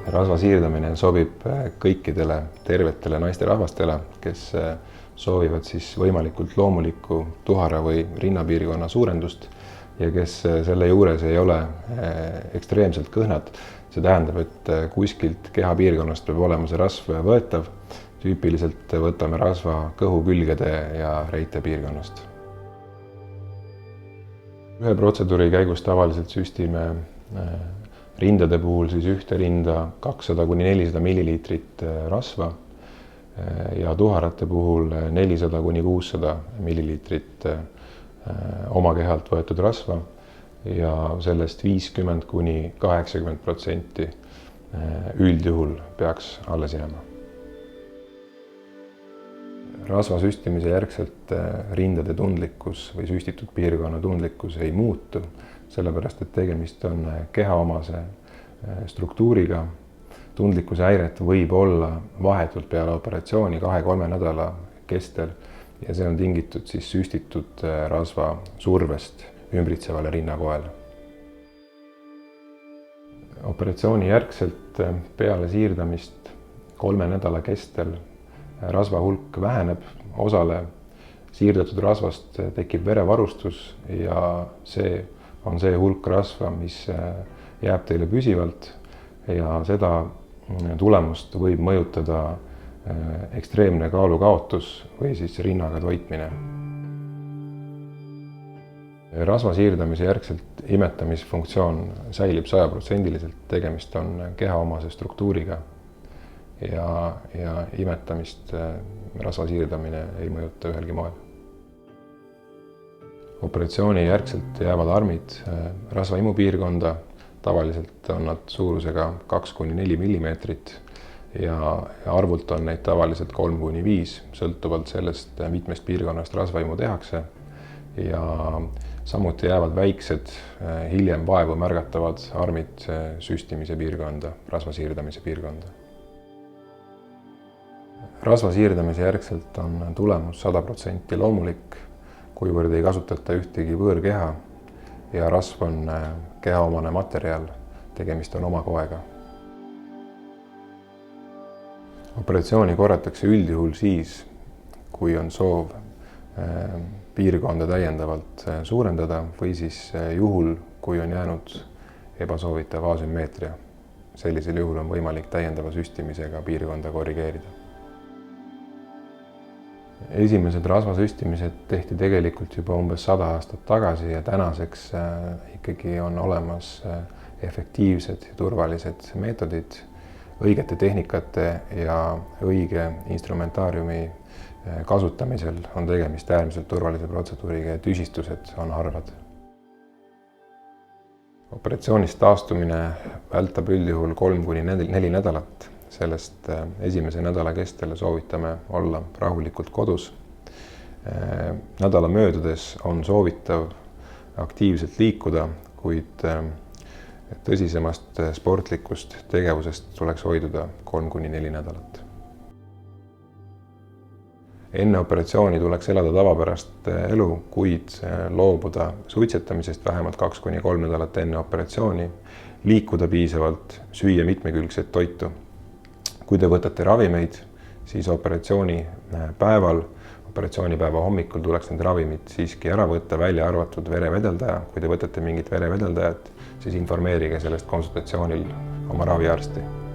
Rasva siirdamine sobib kõikidele tervetele naisterahvastele, kes soovivad siis võimalikult loomulikku tuhara või rinnapiirkonna suurendust ja kes selle juures ei ole ekstreemselt kõhnad. See tähendab, et kuskilt kehapiirkonnast peab olema see rasv võetav. Tüüpiliselt võtame rasva kõhu külgede ja reite piirkonnast. Ühe protseduuri käigus tavaliselt süstime rindade puhul siis ühte rinda 200–400 milliliitrit rasva ja tuharate puhul 400–600 milliliitrit oma kehalt võetud rasva ja sellest 50–80% üldjuhul peaks alles jääma. Rasva süstimise järgselt rindade tundlikkus või süstitud piirkonna tundlikkus ei muutu, sellepärast et tegemist on kehaomase struktuuriga. Tundlikkuse häiret võib olla vahetult peale operatsiooni 2–3 nädala kestel ja see on tingitud siis süstitud rasva survest ümbritsevale rinnakoele. Operatsiooni järgselt peale siirdamist 3 nädala kestel rasva hulk väheneb, osale siirdatud rasvast tekib verevarustus ja see on see hulk rasva, mis jääb teile püsivalt ja seda tulemust võib mõjutada ekstreemne kaalukaotus või siis rinnaga toitmine. Rasva siirdamise järgselt imetamisfunktsioon säilib 100%, tegemist on kehaomase struktuuriga ja imetamist rasva siirdamine ei mõjuta ühelgi moel. Operatsiooni järgselt jäävad armid rasva imupiirkonda, tavaliselt on nad suurusega 2–4 millimeetrit ja arvult on neid tavaliselt 3–5, sõltuvalt sellest, mitmest piirkonnast rasvaimu tehakse ja samuti jäävad väiksed, hiljem vaevu märgatavad armid süstimise piirkonda, rasva siirdamise piirkonda. Rasva siirdamise järgselt on tulemus 100% loomulik, kuivõrd ei kasutata ühtegi võõrkeha ja rasv on kehaomane materjal, tegemist on oma koega. Operatsiooni korratakse üldjuhul siis, kui on soov piirkonda täiendavalt suurendada või siis juhul, kui on jäänud ebasoovitav asümmeetria. Sellisel juhul on võimalik täiendava süstimisega piirkonda korrigeerida. Esimesed rasvasüstimised tehti tegelikult juba umbes 100 aastat tagasi ja tänaseks ikkagi on olemas efektiivsed ja turvalised meetodid. Õigete tehnikate ja õige instrumentaariumi kasutamisel on tegemist äärmiselt turvalise protseduuriga ja tüsistused on harvad. Operatsioonist taastumine vältab üldjuhul 3–4 nädalat. Sellest esimese nädala kestel soovitame olla rahulikult kodus. Nädala möödudes on soovitav aktiivselt liikuda, kuid tõsisemast sportlikust tegevusest tuleks hoiduda 3–4 nädalat. Enne operatsiooni tuleks elada tavapärast elu, kuid loobuda suitsetamisest vähemalt 2–3 nädalat enne operatsiooni, liikuda piisavalt, süüa mitmekülgset toitu. Kui te võtate ravimeid, siis operatsioonipäeva hommikul tuleks need ravimid siiski ära võtta, välja arvatud verevedeldaja. Kui te võtate mingit verevedeldajat, siis informeerige sellest konsultatsioonil oma raviarsti.